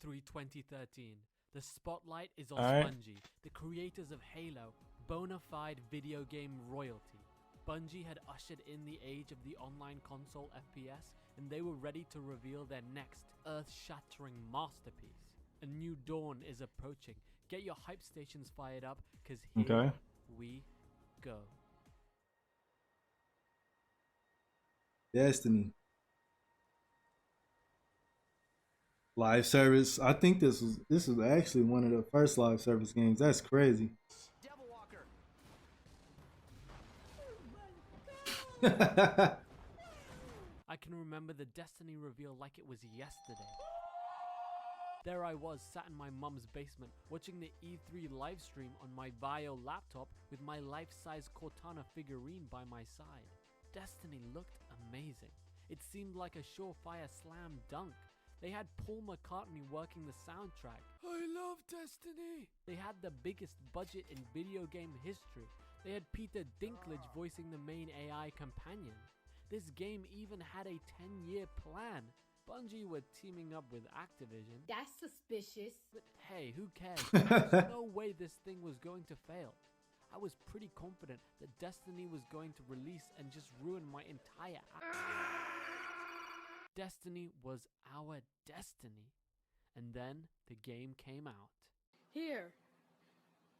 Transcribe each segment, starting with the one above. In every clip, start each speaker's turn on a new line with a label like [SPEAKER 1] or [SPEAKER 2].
[SPEAKER 1] E3 2013. The spotlight is on
[SPEAKER 2] Alright.
[SPEAKER 1] Bungie, the creators of Halo, bona fide video game royalty. Bungie had ushered in the age of the online console FPS, and they were ready to reveal their next earth-shattering masterpiece. A new dawn is approaching. Get your hype stations fired up, cause here we go.
[SPEAKER 2] Destiny. Live service. I think this is actually one of the first live service games. That's crazy.
[SPEAKER 1] I can remember the Destiny reveal like it was yesterday. There I was, sat in my mum's basement, watching the E3 livestream on my Bio laptop with my life-size Cortana figurine by my side. Destiny looked amazing. It seemed like a surefire slam dunk. They had Paul McCartney working the soundtrack. I love Destiny! They had the biggest budget in video game history. They had Peter Dinklage voicing the main AI companion. This game even had a 10-year plan. Bungie were teaming up with Activision.
[SPEAKER 3] That's suspicious.
[SPEAKER 1] But hey, who cares? There's no way this thing was going to fail. I was pretty confident that Destiny was going to release and just ruin my entire Destiny was our destiny. And then the game came out.
[SPEAKER 3] Here.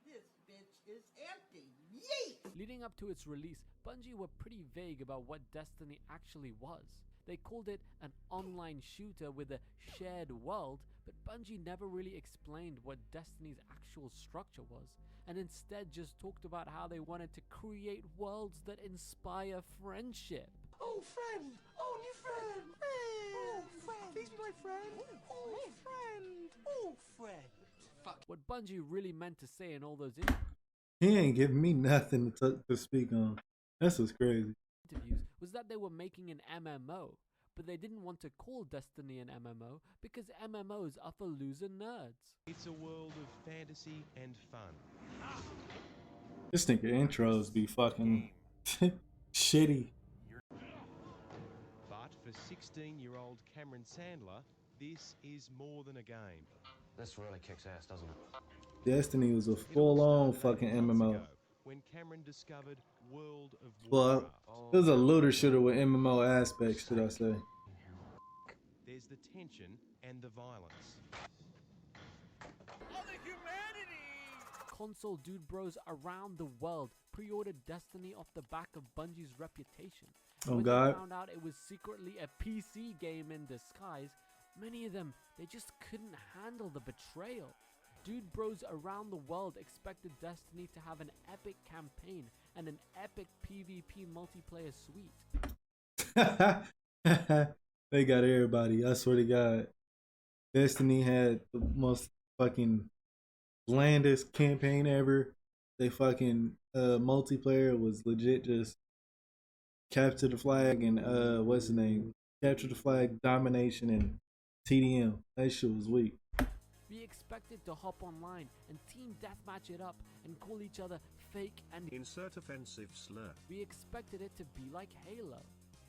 [SPEAKER 4] This bitch is empty. Yeet!
[SPEAKER 1] Leading up to its release, Bungie were pretty vague about what Destiny actually was. They called it an online shooter with a shared world, but Bungie never really explained what Destiny's actual structure was, and instead just talked about how they wanted to create worlds that inspire friendship.
[SPEAKER 4] Oh, friend! Oh, new friend! Oh, friend! Please be my friend! Oh, friend! Oh, friend! Fuck.
[SPEAKER 1] What Bungie really meant to say in all those
[SPEAKER 2] He ain't giving me nothing to speak on. This was crazy.
[SPEAKER 1] interviews was that they were making an MMO, but they didn't want to call Destiny an MMO because MMOs are for loser nerds.
[SPEAKER 5] It's a world of fantasy and fun.
[SPEAKER 2] This nigga intros be fucking shitty.
[SPEAKER 5] But for 16-year-old Cameron Sandler, this is more than a game.
[SPEAKER 6] This really kicks ass, doesn't it?
[SPEAKER 2] Destiny was a
[SPEAKER 5] It all
[SPEAKER 2] full-on
[SPEAKER 5] started
[SPEAKER 2] fucking
[SPEAKER 5] 8 months
[SPEAKER 2] MMO.
[SPEAKER 5] ago when Cameron discovered World of
[SPEAKER 2] Well,
[SPEAKER 5] Warcraft.
[SPEAKER 2] it was a looter shooter with MMO aspects, should I say.
[SPEAKER 5] There's the tension and the violence.
[SPEAKER 1] Console dude bros around the world pre-ordered Destiny off the back of Bungie's reputation.
[SPEAKER 2] Oh
[SPEAKER 1] When
[SPEAKER 2] God.
[SPEAKER 1] they found out it was secretly a PC game in disguise, many of them, they just couldn't handle the betrayal. Dude bros around the world expected Destiny to have an epic campaign and an epic PvP multiplayer suite.
[SPEAKER 2] They got everybody. I swear to God. Destiny had the most fucking blandest campaign ever. They fucking multiplayer was legit just capture the flag and what's the name? Capture the flag, domination, and TDM. That shit was weak.
[SPEAKER 1] We expected to hop online and team deathmatch it up and call each other fake and
[SPEAKER 7] Insert offensive slur.
[SPEAKER 1] we expected it to be like Halo.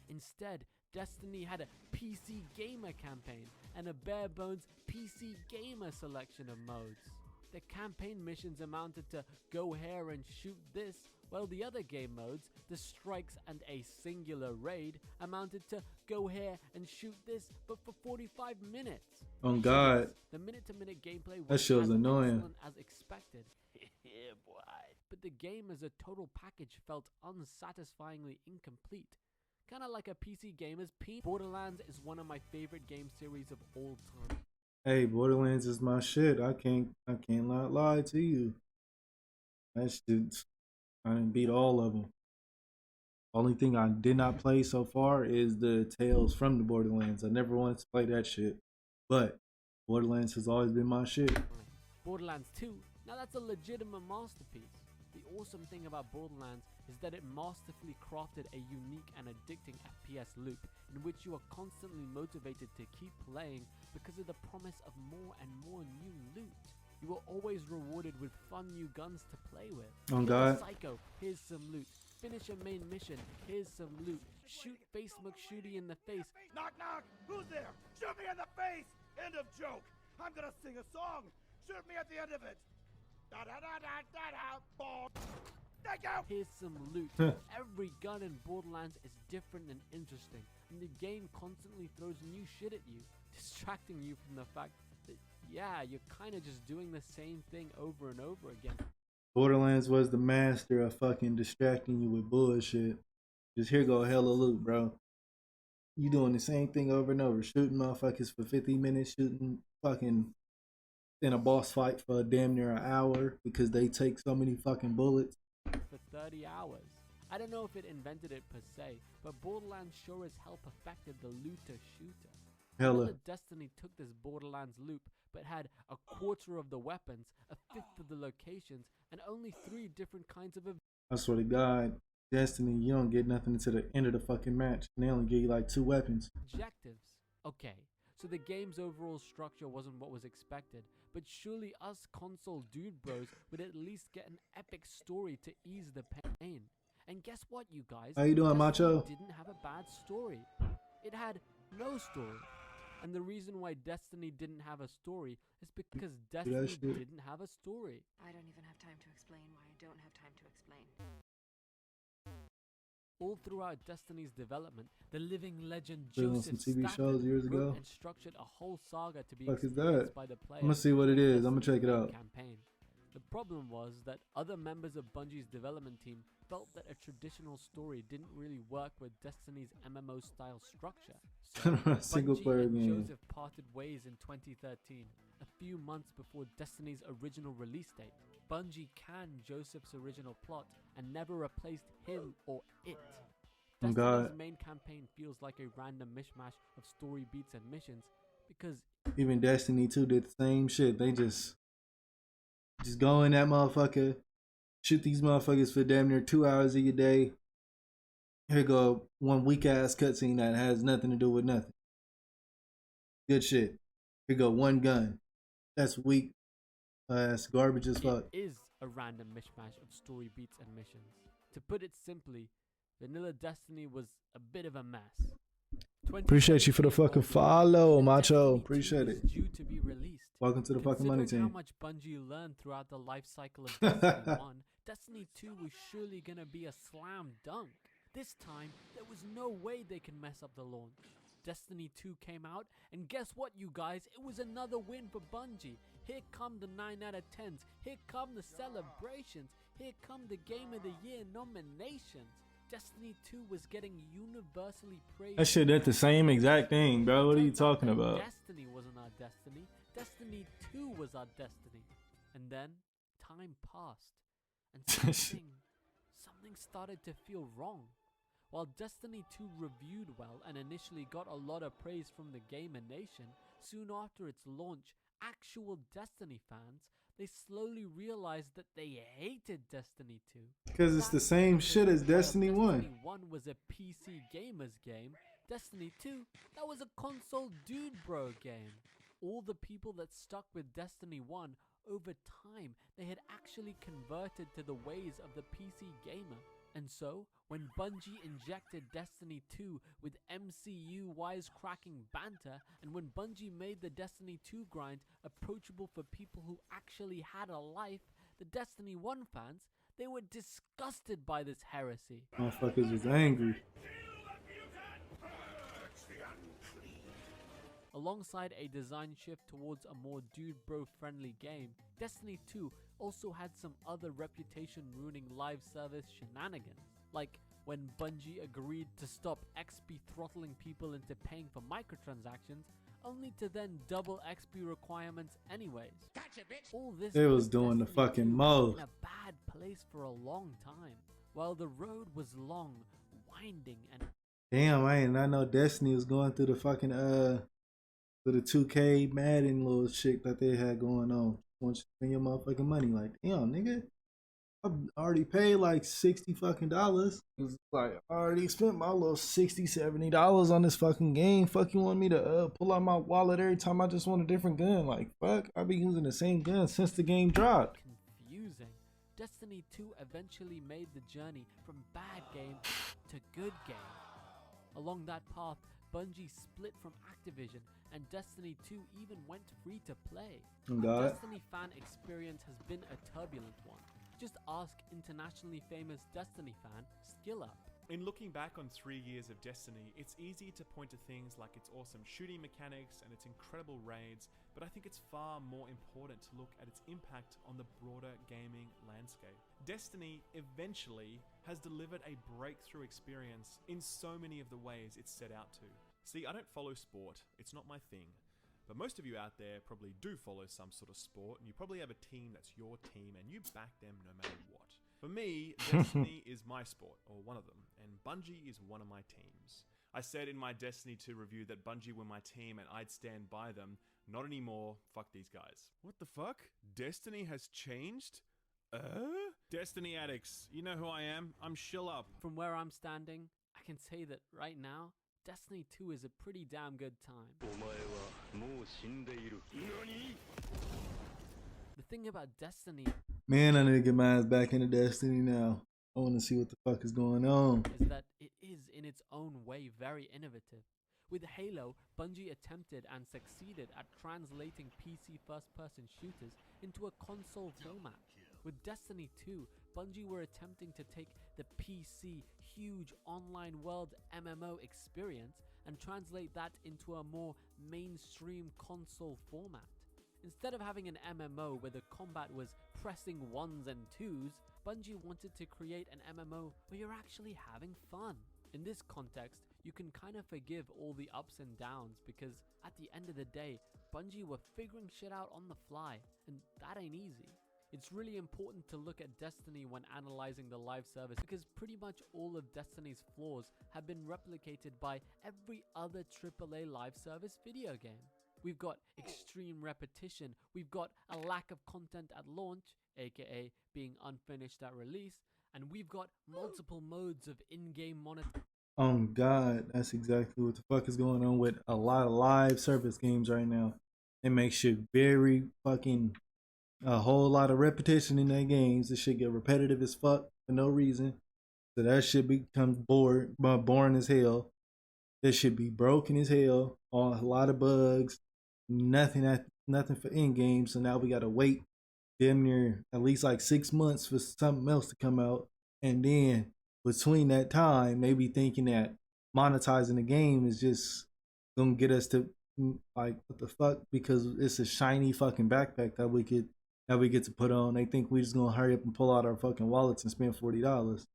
[SPEAKER 1] Instead, Destiny had a PC gamer campaign and a bare bones PC gamer selection of modes. The campaign missions amounted to go here and shoot this, while the other game modes, the strikes and a singular raid, amounted to go here and shoot this, but for 45 minutes.
[SPEAKER 2] Oh God.
[SPEAKER 1] The minute-to-minute gameplay
[SPEAKER 2] That
[SPEAKER 1] was
[SPEAKER 2] shit was
[SPEAKER 1] as
[SPEAKER 2] annoying.
[SPEAKER 1] excellent as expected. Yeah, boy. But the game as a total package felt unsatisfyingly incomplete. Kinda like a PC gamer's P. Borderlands is one of my favorite game series of all time.
[SPEAKER 2] Hey, Borderlands is my shit. I can't not lie to you. That shit, I didn't beat all of them. Only thing I did not play so far is the Tales from the Borderlands. I never wanted to play that shit. But Borderlands has always been my shit.
[SPEAKER 1] Borderlands 2, now that's a legitimate masterpiece. The awesome thing about Borderlands is that it masterfully crafted a unique and addicting FPS loop in which you are constantly motivated to keep playing because of the promise of more and more new loot. You are always rewarded with fun new guns to play with.
[SPEAKER 2] Oh
[SPEAKER 1] Kill a
[SPEAKER 2] God.
[SPEAKER 1] Psycho, here's some loot. Finish a main mission, here's some loot. Shoot Face McShooty in the face.
[SPEAKER 7] Knock, knock! Who's there? Shoot me in the face! End of joke!
[SPEAKER 4] I'm gonna sing a song. Shoot me at the end of it. Da da da da da da. Boom. Thank you.
[SPEAKER 1] Here's some loot. Every gun in Borderlands is different and interesting, and the game constantly throws new shit at you, distracting you from the fact that, yeah, you're kind of just doing the same thing over and over again.
[SPEAKER 2] Borderlands was the master of fucking distracting you with bullshit. Just here go hella loot, bro. You doing the same thing over and over, shooting motherfuckers for 50 minutes, shooting fucking in a boss fight for damn near an hour because they take so many fucking bullets.
[SPEAKER 1] For 30 hours. I don't know if it invented it per se, but Borderlands sure as hell perfected the looter shooter.
[SPEAKER 2] Hella.
[SPEAKER 1] Another Destiny took this Borderlands loop, but had a quarter of the weapons, a fifth of the locations, and only 3 different kinds of events.
[SPEAKER 2] I swear to God, Destiny, you don't get nothing until the end of the fucking match. And they only give you like 2 weapons.
[SPEAKER 1] Objectives. Okay, so the game's overall structure wasn't what was expected, but surely us console dude bros would at least get an epic story to ease the pain. And guess what, you guys?
[SPEAKER 2] How you doing,
[SPEAKER 1] Destiny
[SPEAKER 2] Macho?
[SPEAKER 1] didn't have a bad story. It had no story. And the reason why Destiny didn't have a story is because Destiny didn't have a story.
[SPEAKER 3] I don't even have time to explain why I don't have time to explain.
[SPEAKER 1] All throughout Destiny's development, the living legend
[SPEAKER 2] Played on
[SPEAKER 1] Joseph
[SPEAKER 2] some TV
[SPEAKER 1] Staten
[SPEAKER 2] shows years
[SPEAKER 1] wrote
[SPEAKER 2] ago.
[SPEAKER 1] and structured a whole saga to be
[SPEAKER 2] Fuck is
[SPEAKER 1] experienced
[SPEAKER 2] that?
[SPEAKER 1] by the player.
[SPEAKER 2] I'm gonna see what it is. I'm gonna check it
[SPEAKER 1] Destiny's
[SPEAKER 2] out.
[SPEAKER 1] campaign. The problem was that other members of Bungie's development team felt that a traditional story didn't really work with Destiny's MMO style structure. So
[SPEAKER 2] Single
[SPEAKER 1] Bungie
[SPEAKER 2] player
[SPEAKER 1] and
[SPEAKER 2] game.
[SPEAKER 1] Joseph parted ways in 2013, a few months before Destiny's original release date. Bungie canned Joseph's original plot and never replaced him or it.
[SPEAKER 2] Oh,
[SPEAKER 1] Destiny's
[SPEAKER 2] God.
[SPEAKER 1] main campaign feels like a random mishmash of story beats and missions because
[SPEAKER 2] Even Destiny 2 did the same shit. They just go in that motherfucker, shoot these motherfuckers for damn near 2 hours of your day. Here go one weak ass cutscene that has nothing to do with nothing. Good shit. Here go one gun. That's weak. That's garbage as fuck.
[SPEAKER 1] it is a random mishmash of story beats and missions. To put it simply, Vanilla Destiny was a bit of a mess.
[SPEAKER 2] Appreciate you for the fucking follow,
[SPEAKER 1] and
[SPEAKER 2] Macho.
[SPEAKER 1] Destiny 2
[SPEAKER 2] Appreciate
[SPEAKER 1] was
[SPEAKER 2] it.
[SPEAKER 1] due to be released.
[SPEAKER 2] Welcome to the fucking money
[SPEAKER 1] Considering how
[SPEAKER 2] team.
[SPEAKER 1] much Bungie learned throughout the life cycle of Destiny 1, Destiny 2 was surely gonna be a slam dunk. This time, there was no way they can mess up the launch. Destiny 2 came out, and guess what, you guys? It was another win for Bungie. Here come the 9 out of 10s. Here come the celebrations. Here come the Game of the Year nominations. Destiny 2 was getting universally praised.
[SPEAKER 2] That shit did the same exact thing, bro. What are you
[SPEAKER 1] Turns out
[SPEAKER 2] talking
[SPEAKER 1] that
[SPEAKER 2] about?
[SPEAKER 1] Destiny wasn't our destiny. Destiny 2 was our destiny. And then time passed, and something started to feel wrong. While Destiny 2 reviewed well and initially got a lot of praise from the gamer nation, soon after its launch, actual Destiny fans, they slowly realized that they hated Destiny 2.
[SPEAKER 2] Because it's the same shit as Destiny 1.
[SPEAKER 1] Destiny 1 was a PC gamers game. Destiny 2, that was a console dude bro game. All the people that stuck with Destiny 1, over time, they had actually converted to the ways of the PC gamer. And so, when Bungie injected Destiny 2 with MCU wisecracking banter, and when Bungie made the Destiny 2 grind approachable for people who actually had a life, the Destiny 1 fans, they were disgusted by this heresy.
[SPEAKER 2] Motherfuckers was angry.
[SPEAKER 1] Alongside a design shift towards a more dude bro friendly game, Destiny 2 also had some other reputation ruining live service shenanigans. Like when Bungie agreed to stop XP throttling people into paying for microtransactions, only to then double XP requirements anyways. All this
[SPEAKER 2] They was
[SPEAKER 1] put
[SPEAKER 2] doing the
[SPEAKER 1] Destiny
[SPEAKER 2] fucking
[SPEAKER 1] 2
[SPEAKER 2] most.
[SPEAKER 1] in a bad place for a long time. While the road was long, winding, and
[SPEAKER 2] Damn, I did not know Destiny was going through the fucking with the 2K Madden little shit that they had going on. Want you to spend your motherfucking money, like, damn, nigga, I already paid like $60 fucking dollars. It's like I already spent my little $60-$70 on this fucking game. Fuck, you want me to pull out my wallet every time I just want a different gun? Like, fuck, I've been using the same gun since the game dropped.
[SPEAKER 1] confusing. Destiny 2 eventually made the journey from bad game to good game. Along that path, Bungie split from Activision and Destiny 2 even went free to play.
[SPEAKER 2] God.
[SPEAKER 1] The Destiny fan experience has been a turbulent one. Just ask internationally famous Destiny fan SkillUp.
[SPEAKER 7] In looking back on 3 years of Destiny, it's easy to point to things like its awesome shooting mechanics and its incredible raids, but I think it's far more important to look at its impact on the broader gaming landscape. Destiny eventually has delivered a breakthrough experience in so many of the ways it's set out to. See, I don't follow sport, it's not my thing. But most of you out there probably do follow some sort of sport, and you probably have a team that's your team and you back them no matter what. For me, Destiny is my sport, or one of them, and Bungie is one of my teams. I said in my Destiny 2 review that Bungie were my team and I'd stand by them. Not anymore, fuck these guys. What the fuck? Destiny has changed? Destiny addicts, you know who I am? I'm SkillUp.
[SPEAKER 1] From where I'm standing, I can say that right now, Destiny 2 is a pretty damn good time. The thing about Destiny
[SPEAKER 2] Man, I need to get my ass back into Destiny now. I want to see what the fuck is going on.
[SPEAKER 1] is that it is in its own way very innovative. With Halo, Bungie attempted and succeeded at translating PC first-person shooters into a console format. With Destiny 2, Bungie were attempting to take the PC huge online world MMO experience and translate that into a more mainstream console format. Instead of having an MMO where the combat was pressing 1s and 2s, Bungie wanted to create an MMO where you're actually having fun. In this context, you can kind of forgive all the ups and downs because at the end of the day, Bungie were figuring shit out on the fly, and that ain't easy. It's really important to look at Destiny when analyzing the live service because pretty much all of Destiny's flaws have been replicated by every other AAA live service video game. We've got extreme repetition, we've got a lack of content at launch, aka being unfinished at release, and we've got multiple modes of in-game monetization.
[SPEAKER 2] Oh God, that's exactly what the fuck is going on with a lot of live service games right now. It makes shit very fucking a whole lot of repetition in their games. This shit get repetitive as fuck for no reason. So that shit becomes boring as hell. This should be broken as hell. A lot of bugs. Nothing for in game. So now we gotta wait damn near at least like 6 months for something else to come out. And then between that time, they be thinking that monetizing the game is just gonna get us to like what the fuck, because it's a shiny fucking backpack that we get to put on. They think we just gonna hurry up and pull out our fucking wallets and spend $40.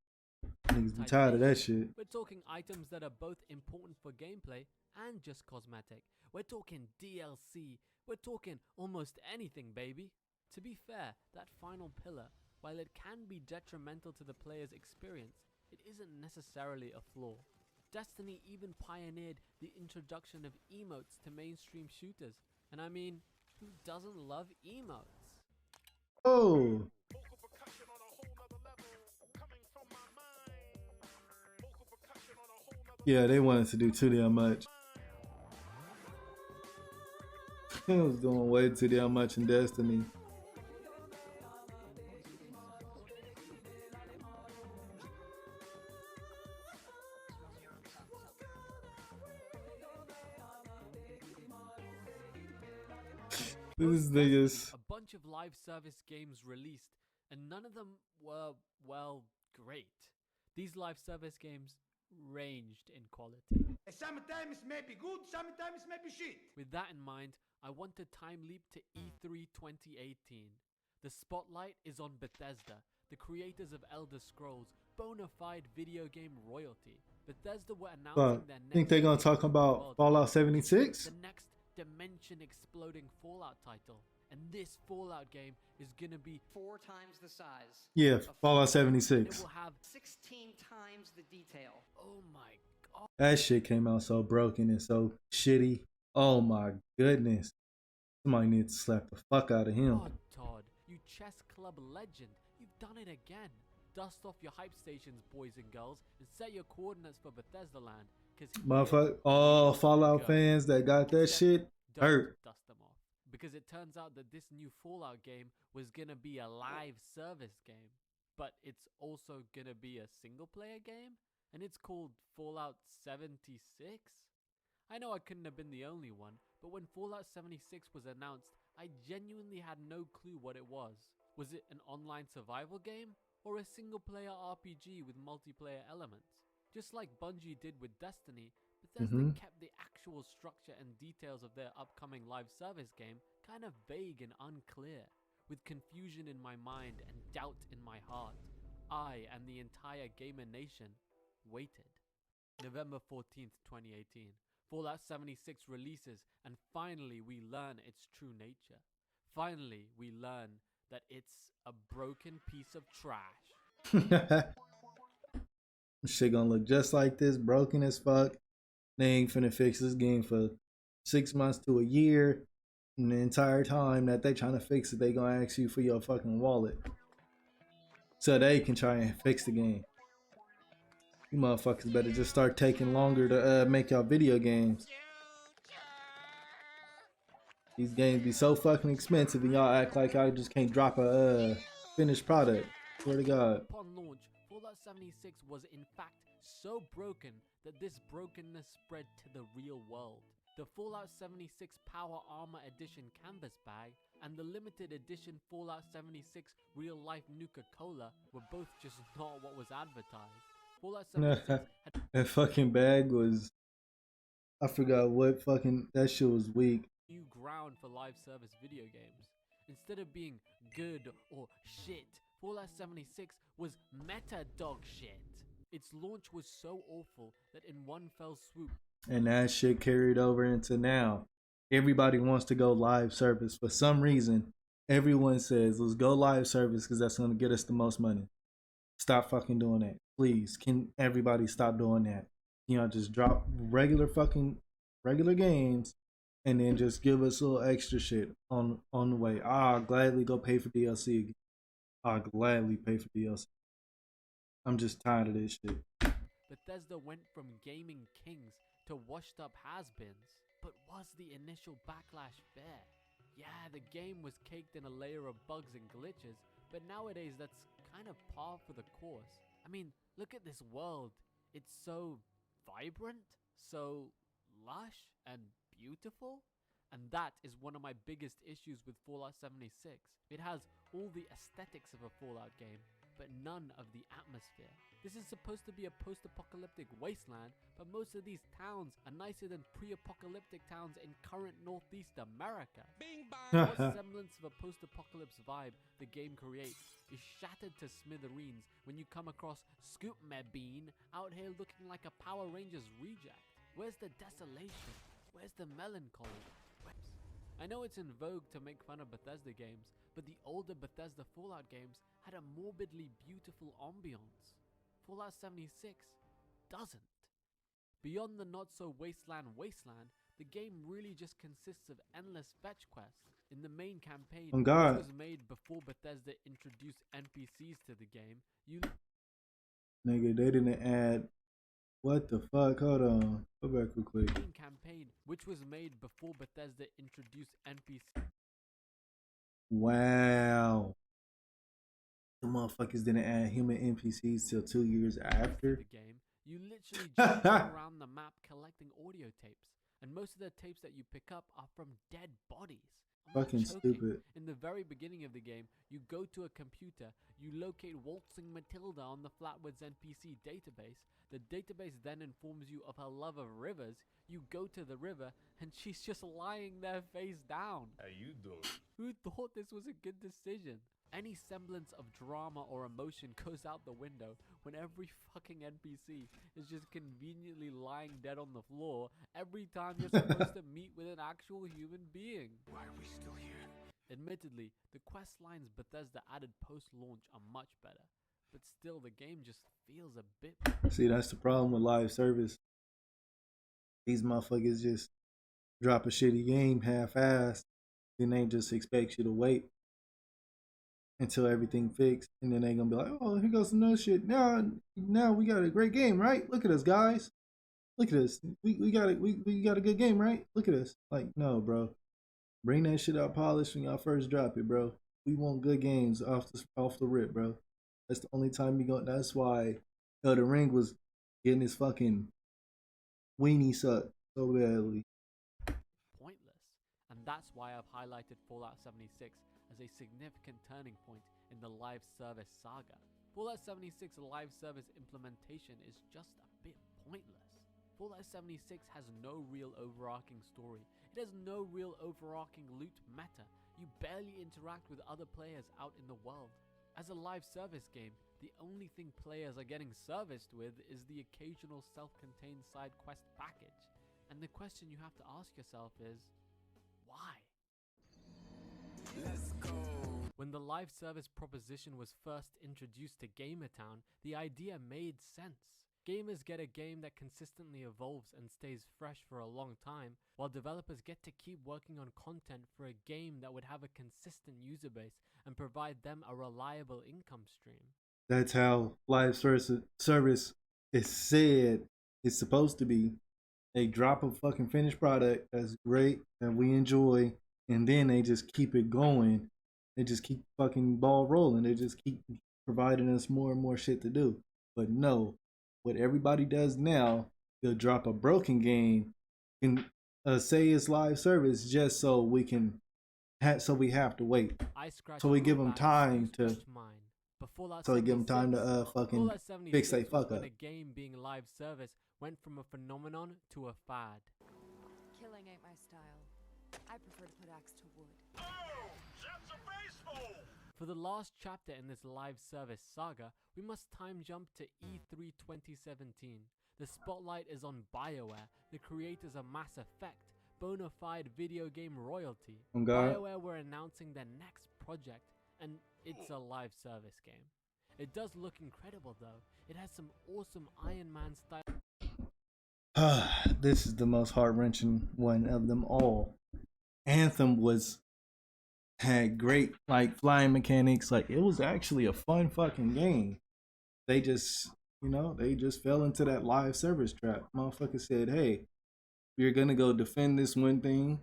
[SPEAKER 2] Niggas be tired of that shit.
[SPEAKER 1] We're talking items that are both important for gameplay and just cosmetic. We're talking DLC. We're talking almost anything, baby. To be fair, that final pillar, while it can be detrimental to the player's experience, it isn't necessarily a flaw. Destiny even pioneered the introduction of emotes to mainstream shooters. And I mean, who doesn't love emotes?
[SPEAKER 2] Oh. Yeah, they wanted to do too damn much. It was doing way too damn much in Destiny. These niggas.
[SPEAKER 1] A bunch of live service games released, and none of them were, well, great. These live service games ranged in quality.
[SPEAKER 4] Sometimes it may be good, sometimes it may be shit.
[SPEAKER 1] With that in mind, I want to time leap to E3 2018. The spotlight is on Bethesda, the creators of Elder Scrolls, bona fide video game royalty. Bethesda were announcing their next...
[SPEAKER 2] Think they're gonna talk about Fallout 76?
[SPEAKER 1] The next dimension exploding Fallout title. And this Fallout game is gonna be
[SPEAKER 8] 4 times the size.
[SPEAKER 2] Yeah, Fallout
[SPEAKER 1] and it
[SPEAKER 2] 76.
[SPEAKER 1] will have
[SPEAKER 8] 16 times the detail.
[SPEAKER 1] oh my god.
[SPEAKER 2] That shit came out so broken and so shitty. Oh my goodness. Somebody needs to slap the fuck out of him.
[SPEAKER 1] God, Todd, you chess club legend. You've done it again. Dust off your hype stations, boys and girls, and set your coordinates for Bethesda land. Cause
[SPEAKER 2] Motherfucker, all Fallout
[SPEAKER 1] go.
[SPEAKER 2] fans that got that
[SPEAKER 1] Except
[SPEAKER 2] shit
[SPEAKER 1] don't
[SPEAKER 2] hurt.
[SPEAKER 1] dust them off. Because it turns out that this new Fallout game was gonna be a live service game. But it's also gonna be a single player game? And it's called Fallout 76? I know I couldn't have been the only one, but when Fallout 76 was announced, I genuinely had no clue what it was. Was it an online survival game, or a single-player RPG with multiplayer elements? Just like Bungie did with Destiny, Bethesda kept the actual structure and details of their upcoming live service game kind of vague and unclear. With confusion in my mind and doubt in my heart, I and the entire gamer nation waited. November 14th, 2018. Fallout 76 releases, and finally we learn its true nature. Finally we learn that it's a broken piece of trash.
[SPEAKER 2] Shit gonna look just like this, broken as fuck. They ain't finna fix this game for 6 months to a year. And the entire time that they trying to fix it, they gonna ask you for your fucking wallet. So they can try and fix the game. You motherfuckers better just start taking longer to make y'all video games. These games be so fucking expensive and y'all act like I just can't drop a finished product. Swear to God.
[SPEAKER 1] Upon launch, Fallout 76 was in fact so broken that this brokenness spread to the real world. The Fallout 76 Power Armor Edition canvas bag and the limited edition Fallout 76 Real Life Nuka-Cola were both just not what was advertised. Fallout 76 had
[SPEAKER 2] That fucking bag was, I forgot what fucking, that shit was weak.
[SPEAKER 1] new ground for live service video games. Instead of being good or shit, Fallout 76 was meta dog shit. Its launch was so awful that in one fell swoop,
[SPEAKER 2] And that shit carried over into now. Everybody wants to go live service. For some reason, everyone says, let's go live service because that's going to get us the most money. Stop fucking doing that. Please, can everybody stop doing that? You know, just drop regular games and then just give us a little extra shit on the way. I'll gladly go pay for DLC again. I'll gladly pay for DLC. I'm just tired of this shit.
[SPEAKER 1] Bethesda went from gaming kings to washed up has-beens. But was the initial backlash fair? Yeah, the game was caked in a layer of bugs and glitches, but nowadays that's kind of par for the course. I mean, look at this world. It's so vibrant, so lush and beautiful. And that is one of my biggest issues with Fallout 76. It has all the aesthetics of a Fallout game, but none of the atmosphere. This is supposed to be a post-apocalyptic wasteland, but most of these towns are nicer than pre-apocalyptic towns in current Northeast America. What semblance of a post-apocalypse vibe the game creates is shattered to smithereens when you come across Scoop Me Bean out here looking like a Power Rangers reject. Where's the desolation? Where's the melancholy? I know it's in vogue to make fun of Bethesda games, but the older Bethesda Fallout games had a morbidly beautiful ambiance. Fallout 76 doesn't. Beyond the not-so-wasteland, the game really just consists of endless fetch quests. In the main campaign, which was made before Bethesda introduced NPCs to the game,
[SPEAKER 2] Nigga, they didn't add... What the fuck? Hold on. Go back real quick.
[SPEAKER 1] The main campaign, which was made before Bethesda introduced NPCs.
[SPEAKER 2] Wow. The motherfuckers didn't add human NPCs till 2 years after.
[SPEAKER 1] The game, you literally just go around the map collecting audio tapes, and most of the tapes that you pick up are from dead bodies.
[SPEAKER 2] Fucking stupid.
[SPEAKER 1] In the very beginning of the game, you go to a computer, you locate Waltzing Matilda on the Flatwoods NPC database. The database then informs you of her love of rivers. You go to the river, and she's just lying there face down.
[SPEAKER 9] How you doing?
[SPEAKER 1] Who thought this was a good decision? Any semblance of drama or emotion goes out the window when every fucking NPC is just conveniently lying dead on the floor every time you're supposed to meet with an actual human being.
[SPEAKER 9] Why are we still here?
[SPEAKER 1] Admittedly, the quest lines Bethesda added post-launch are much better, but still the game just feels a bit...
[SPEAKER 2] See, that's the problem with live service. These motherfuckers just drop a shitty game half-assed, then they just expect you to wait until everything fixed, and then they gonna be like, oh, here goes some new shit. Now we got a great game, right? Look at us, guys. Look at us. We got it. We got a good game, right? Look at us. Like, no, bro. Bring that shit out polished when y'all first drop it, bro. We want good games off the rip, bro. That's the only time we go. That's why Elden Ring was getting his fucking weenie sucked so badly.
[SPEAKER 1] Pointless. And that's why I've highlighted Fallout 76 as a significant turning point in the live service saga. Fallout 76 live service implementation is just a bit pointless. Fallout 76 has no real overarching story. It has no real overarching loot meta. You barely interact with other players out in the world. As a live service game, the only thing players are getting serviced with is the occasional self-contained side quest package. And the question you have to ask yourself is, why?
[SPEAKER 4] Let's go.
[SPEAKER 1] When the live service proposition was first introduced to Gamertown, the idea made sense. Gamers get a game that consistently evolves and stays fresh for a long time, while developers get to keep working on content for a game that would have a consistent user base and provide them a reliable income stream.
[SPEAKER 2] That's how live service is said it's supposed to be. They drop a fucking finished product that's great that we enjoy, and then they just keep it going. They just keep fucking ball rolling. They just keep providing us more and more shit to do. But no, what everybody does now, they'll drop a broken game and say it's live service just so we can so we have to wait. So we give them time to fucking fix they fuck up.
[SPEAKER 1] A game being live service went from a phenomenon to a fad.
[SPEAKER 3] Killing ain't my style. I prefer to put axe to wood.
[SPEAKER 1] For the last chapter in this live service saga, we must time jump to E3 2017. The spotlight is on BioWare, the creators of Mass Effect, bona fide video game royalty. BioWare were announcing their next project, and it's a live service game. It does look incredible though. It has some awesome Iron Man style.
[SPEAKER 2] This is the most heart-wrenching one of them all. Anthem had great like flying mechanics. Like, it was actually a fun fucking game. They just fell into that live service trap. Motherfucker said, hey, you're gonna go defend this one thing,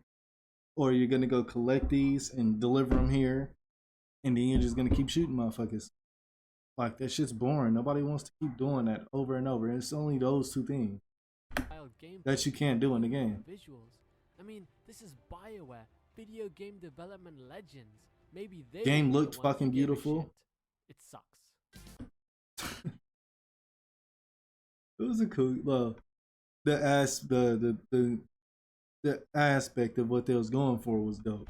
[SPEAKER 2] or you're gonna go collect these and deliver them here, and then you're just gonna keep shooting motherfuckers. Like, that shit's boring. Nobody wants to keep doing that over and over. It's only those two things that you can't do in the game.
[SPEAKER 1] Visuals. I mean, this is BioWare, video game development legends. Maybe they
[SPEAKER 2] game looked fucking beautiful.
[SPEAKER 1] It sucks.
[SPEAKER 2] It was a cool, well, the aspect of what they was going for was dope.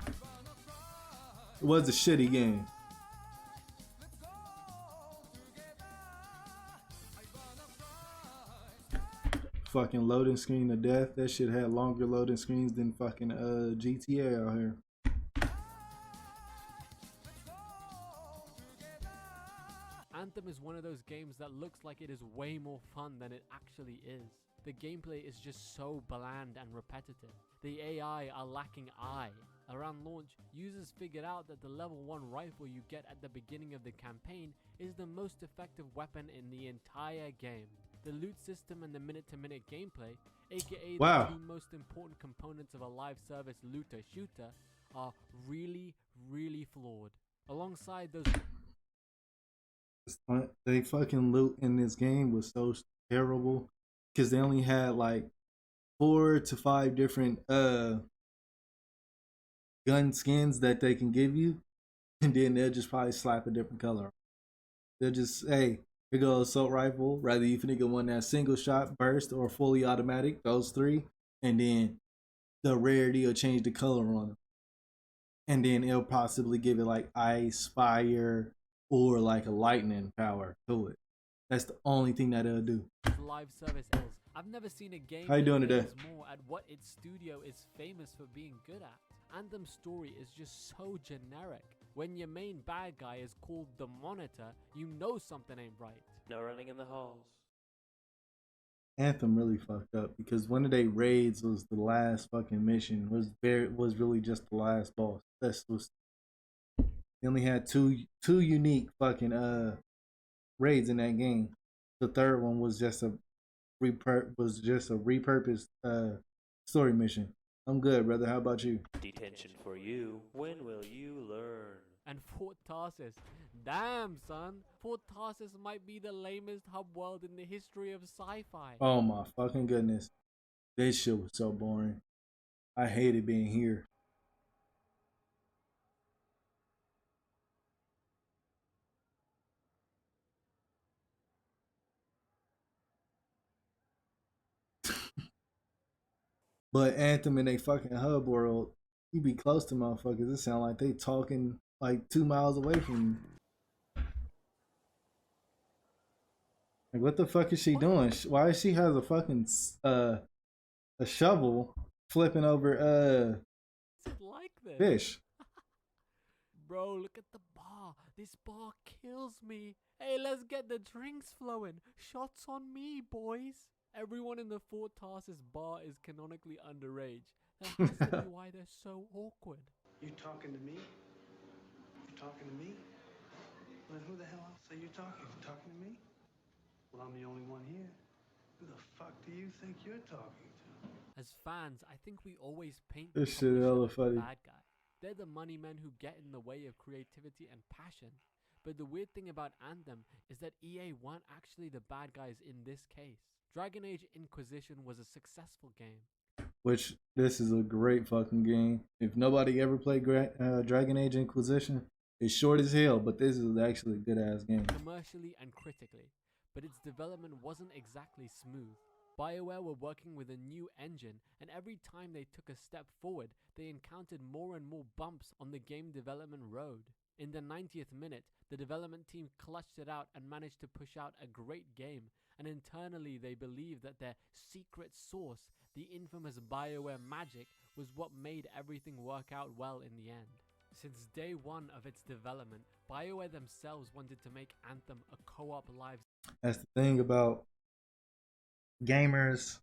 [SPEAKER 2] It was a shitty game. Fucking loading screen to death. That shit had longer loading screens than fucking GTA out here.
[SPEAKER 1] Anthem is one of those games that looks like it is way more fun than it actually is. The gameplay is just so bland and repetitive. The AI are lacking eye. Around launch, users figured out that the level 1 rifle you get at the beginning of the campaign is the most effective weapon in the entire game. The loot system and the minute-to-minute gameplay, aka the two most important components of a live service looter shooter, are really, really flawed. Alongside those,
[SPEAKER 2] they fucking loot in this game was so terrible because they only had like 4 to 5 different gun skins that they can give you, and then they'll just probably slap a different color. They'll just, hey, here goes assault rifle, rather you finna get one that single shot, burst, or fully automatic, those 3, and then the rarity will change the color on them. And then it'll possibly give it like ice, fire, or like a lightning power to it. That's the only thing that it'll do.
[SPEAKER 1] Live service is. I've never seen a game
[SPEAKER 2] How you doing today?
[SPEAKER 1] more at what its studio is famous for being good at. Anthem's story is just so generic. When your main bad guy is called the Monitor, you know something ain't right.
[SPEAKER 9] No running in the halls.
[SPEAKER 2] Anthem really fucked up because one of their raids was the last fucking mission. Was really just the last boss. They only had two unique fucking raids in that game. The third one was just a repurposed story mission. I'm good, brother. How about you?
[SPEAKER 9] Detention for you. When will you learn?
[SPEAKER 1] And Fort Tarsis. Damn, son. Fort Tarsis might be the lamest hub world in the history of sci-fi.
[SPEAKER 2] Oh my fucking goodness. This shit was so boring. I hated being here. But Anthem in a fucking hub world, you be close to motherfuckers. It sound like they talking like 2 miles away from you. Like, what the fuck is she doing? Why she has a fucking a shovel flipping over
[SPEAKER 1] like this?
[SPEAKER 2] fish?
[SPEAKER 1] Bro, look at the bar. This bar kills me. Hey, let's get the drinks flowing. Shots on me, boys. Everyone in the Fort Tarsus bar is canonically underage. That has to be why they're so awkward.
[SPEAKER 10] You talking to me? You talking to me? Well, then who the hell else are you talking to? Talking to me? Well, I'm the only one here. Who the fuck do you think you're talking to?
[SPEAKER 1] As fans, I think we always paint
[SPEAKER 2] This
[SPEAKER 1] the
[SPEAKER 2] shit
[SPEAKER 1] publisher
[SPEAKER 2] hella
[SPEAKER 1] as the
[SPEAKER 2] funny.
[SPEAKER 1] bad guy. They're the money men who get in the way of creativity and passion. But the weird thing about Anthem is that EA weren't actually the bad guys in this case. Dragon Age Inquisition was a successful game.
[SPEAKER 2] Which, this is a great fucking game. If nobody ever played Dragon Age Inquisition, it's short as hell, but this is actually a good ass game.
[SPEAKER 1] Commercially and critically. But its development wasn't exactly smooth. BioWare were working with a new engine, and every time they took a step forward, they encountered more and more bumps on the game development road. In the 90th minute, the development team clutched it out and managed to push out a great game, and internally they believed that their secret sauce, the infamous BioWare magic, was what made everything work out well in the end. Since day one of its development, BioWare themselves wanted to make Anthem a co-op live.
[SPEAKER 2] That's the thing about gamers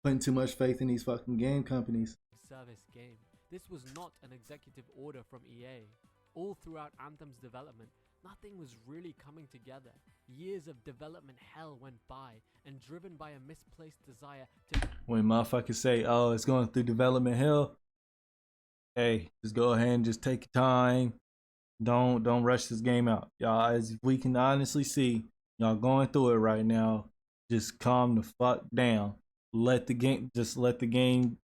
[SPEAKER 2] putting too much faith in these fucking game companies.
[SPEAKER 1] Service game. This was not an executive order from EA. All throughout Anthem's development, nothing was really coming together. Years of development hell went by, and driven by a misplaced desire to...
[SPEAKER 2] When motherfuckers say, oh, it's going through development hell, hey, just go ahead and just take your time. Don't rush this game out. Y'all, as we can honestly see, y'all going through it right now. Just calm the fuck down. Let the game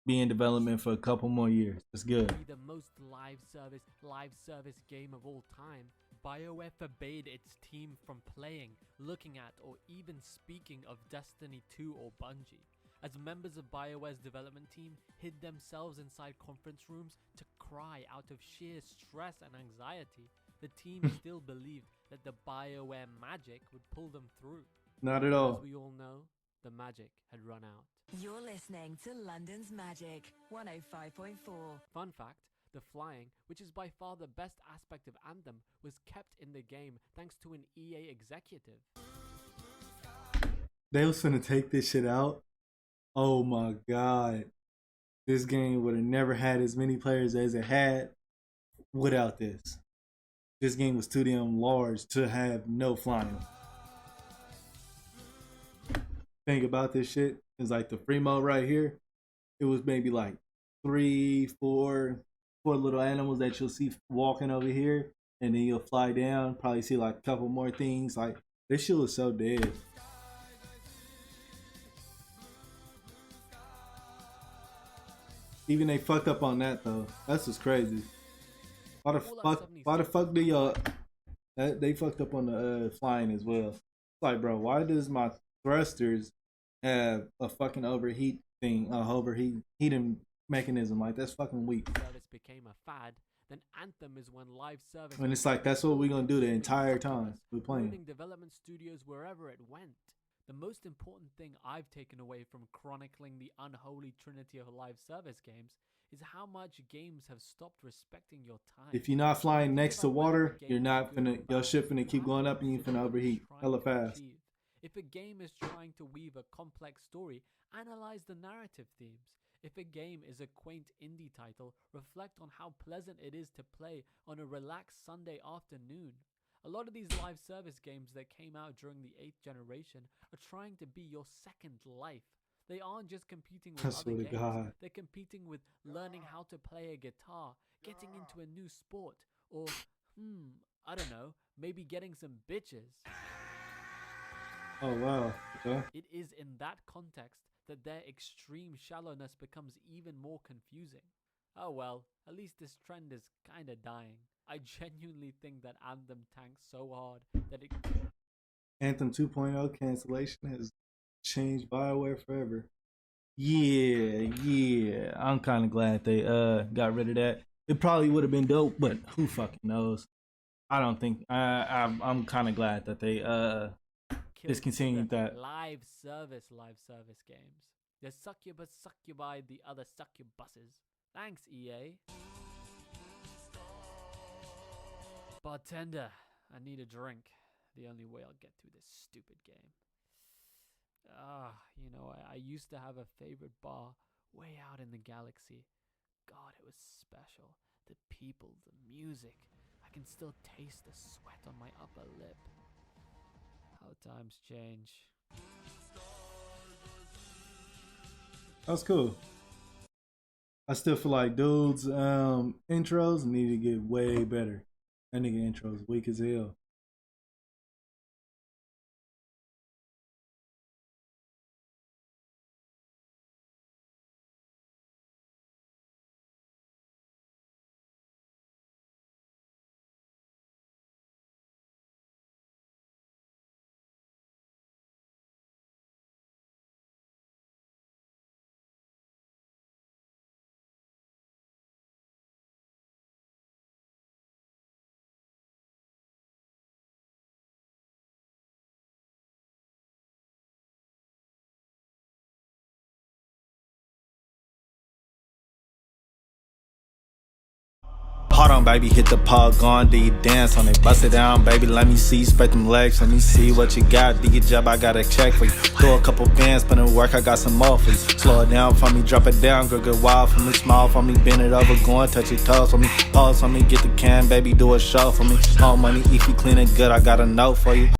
[SPEAKER 2] be in development for a couple more years. It's good.
[SPEAKER 1] The most live service game of all time. BioWare forbade its team from playing, looking at, or even speaking of Destiny 2 or Bungie, as members of BioWare's development team hid themselves inside conference rooms to cry out of sheer stress and anxiety. The team still believed that the BioWare magic would pull them through.
[SPEAKER 2] Not at all.
[SPEAKER 1] As we all know, the magic had run out.
[SPEAKER 11] You're listening to London's Magic 105.4.
[SPEAKER 1] Fun fact, the flying, which is by far the best aspect of Anthem, was kept in the game thanks to an EA executive.
[SPEAKER 2] They was finna take this shit out. Oh my god. This game would have never had as many players as it had without this. This game was too damn large to have no flying. Thing about this shit is like the free mode right here. It was maybe like 3, 4 little animals that you'll see walking over here, and then you'll fly down, probably see like a couple more things. Like, this shit was so dead. Even they fucked up on that though. That's just crazy. Why the fuck do y'all? They fucked up on the flying as well. It's like, bro, why does my thrusters have a fucking overheat thing, heating mechanism? Like, that's fucking weak.
[SPEAKER 1] Service became a fad, then Anthem is when live service.
[SPEAKER 2] And it's like, that's what we're gonna do the entire time we're playing.
[SPEAKER 1] Development studios wherever it went. The most important thing I've taken away from chronicling the unholy trinity of live service games is how much games have stopped respecting your time.
[SPEAKER 2] If you're not flying next to water, you're not gonna, your ship finna keep going up and you're finna overheat hella fast.
[SPEAKER 1] If a game is trying to weave a complex story, analyze the narrative themes. If a game is a quaint indie title, reflect on how pleasant it is to play on a relaxed Sunday afternoon. A lot of these live service games that came out during the 8th generation are trying to be your second life. They aren't just competing with other games. They're competing with learning how to play a guitar, getting into a new sport, or, I don't know, maybe getting some bitches.
[SPEAKER 2] Oh wow. Okay.
[SPEAKER 1] It is in that context that their extreme shallowness becomes even more confusing. Oh well, at least this trend is kinda dying. I genuinely think that Anthem tanked so hard that it...
[SPEAKER 2] Anthem 2.0 cancellation has changed BioWare forever. Yeah. I'm kind of glad they got rid of that. It probably would have been dope, but who fucking knows? I don't think. I'm kind of glad that they discontinued that.
[SPEAKER 1] Live service games. The succubi, the other succubuses. Thanks, EA. Bartender, I need a drink. The only way I'll get through this stupid game. You know, I used to have a favorite bar way out in the galaxy. God, it was special. The people, the music. I can still taste the sweat on my upper lip. How times change.
[SPEAKER 2] That's cool. I still feel like dude's intros need to get way better. That nigga intro is weak as hell. Hold on, baby, hit the pog on, do you dance on it? Bust it down, baby, let me see, spread them legs, let me see what you got. Do your job, I got a check for you. Throw a couple bands, put in work, I got some more for you. Slow it down for me, drop it down, girl, get wild for me, small for me, bend it over, go and touch your toes for me. Pause for me, get the can, baby, do a show for me. All money, if you clean it good, I got a note for you.